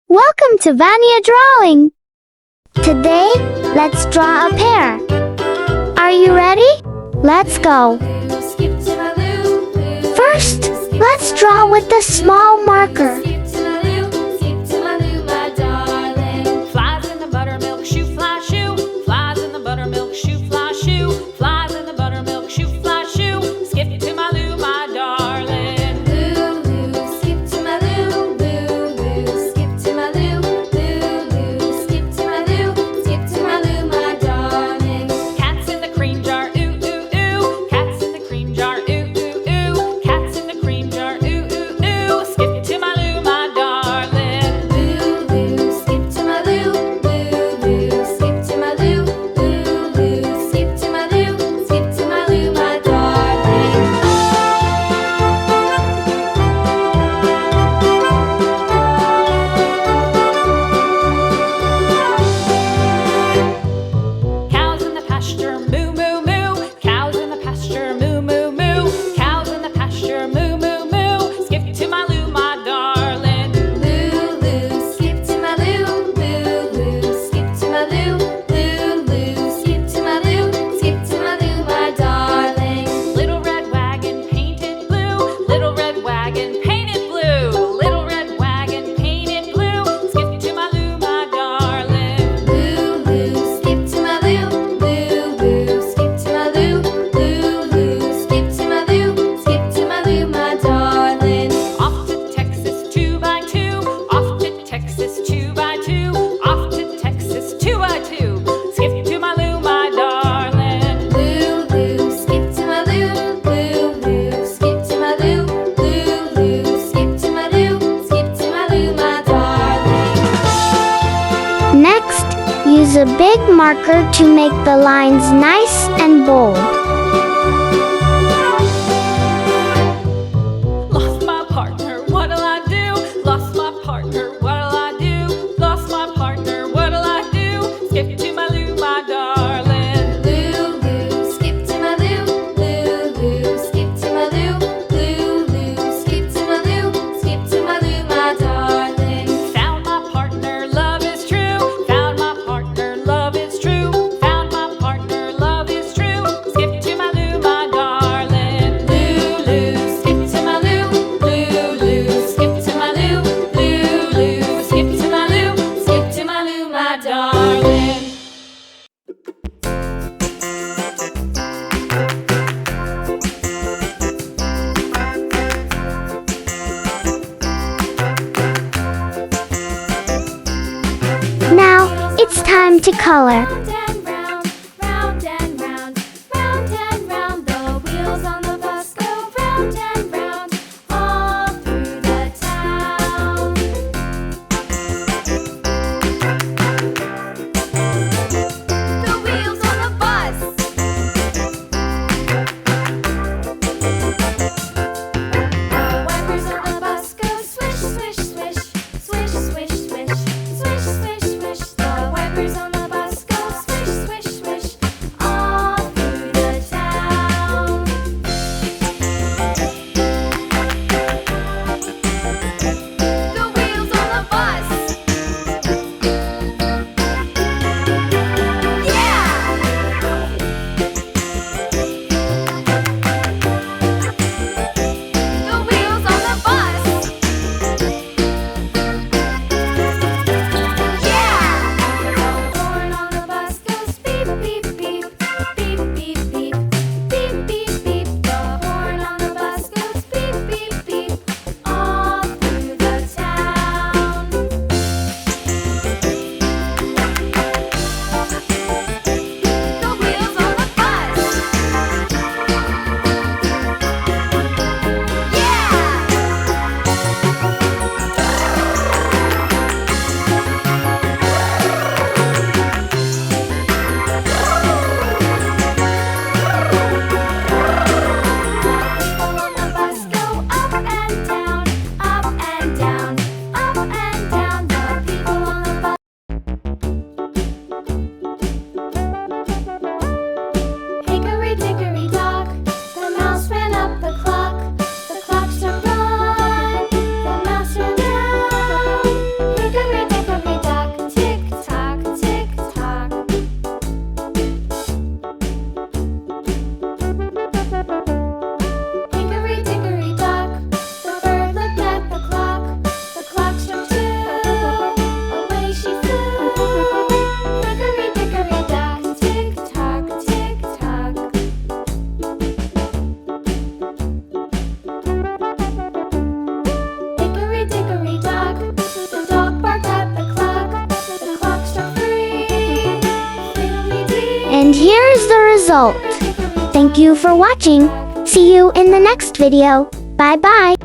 Welcome to Vania Drawing! Today, let's draw a pear. Are you ready? Let's go! First, let's draw with a small marker. Flies in the buttermilk shoe, fly shoe. Flies in the buttermilk shoe, fly shoe. Flies in the buttermilk shoe, fly shoe. Skip to my Lou, my darling. Lou, Lou, skip to my Lou. Lou, Lou, skip to my Lou. Lou, Lou, skip to my Lou. Skip to my Lou, my darling. Cats in the cream jar, ooh, ooh, ooh. Cats in the cream jar, ooh, ooh, ooh. Cats in the cream jar, ooh, ooh, ooh. Skip to my Lou, my darling. Lou, Lou, skip to my Lou. Lou, Lou, skip to my Lou. Lou, Lou, skip to my Lou. Skip to my Lou, my darling. Cows in the pasture, moo, moo, moo. Cows in the pasture, moo, moo, moo. Cows in the pasture, moo, moo, moo. Skip to my Lou, my darling. Lou, Lou, skip to my Lou. Lou, Lou, skip to my Lou. Lou, Lou, skip to my Lou. Skip to my Lou, my darling. Little red wagon painted blue. Little red wagon painted blue. Little red wagon painted blue. Skip to my Lou, my darling. Lou, Lou, skip to my Lou. Lou, Lou, skip to my Lou. Lou, Lou, skip to my Lou. Skip to my Lou, my darling. Off to Texas 2x2. Off to Texas 2x2. Off to Texas 2x2. Skip to my Lou, my darling. Lou, Lou, skip to my Lou. Lou, Lou, skip to my Lou. Lou, Lou, skip to my Lou. Skip to my Lou, my darling. Next, use a big marker to make the lines nice and bold. Lost my partner, what'll I do? Lost my partner, what'll I do? Lost my partner, what'll I do? Skip to my Lou, my darling. Lou, Lou, skip to my Lou. Lou, Lou, skip to my Lou. Lou, Lou, skip to my Lou. Skip to my Lou, my darling. Found my partner, love is true. Found my partner, love is true. Found my partner, love is true. Skip to my Lou, my darling. Lou, Lou, skip to my Lou. Lou, Lou, skip to my Lou. Lou, Lou, skip to my Lou. Skip to my Lou, my darling. Now, it's time to color. Round and round, round and round, round and round. The wheels on the bus go round and round, all through the town. The wheels on the bus. The wipers on the bus go swish, swish, swish, swish, swish, swish, swish, swish, swish. The wipers on the bus go swish, And here's the result. Thank you for watching. See you in the next video. Bye bye.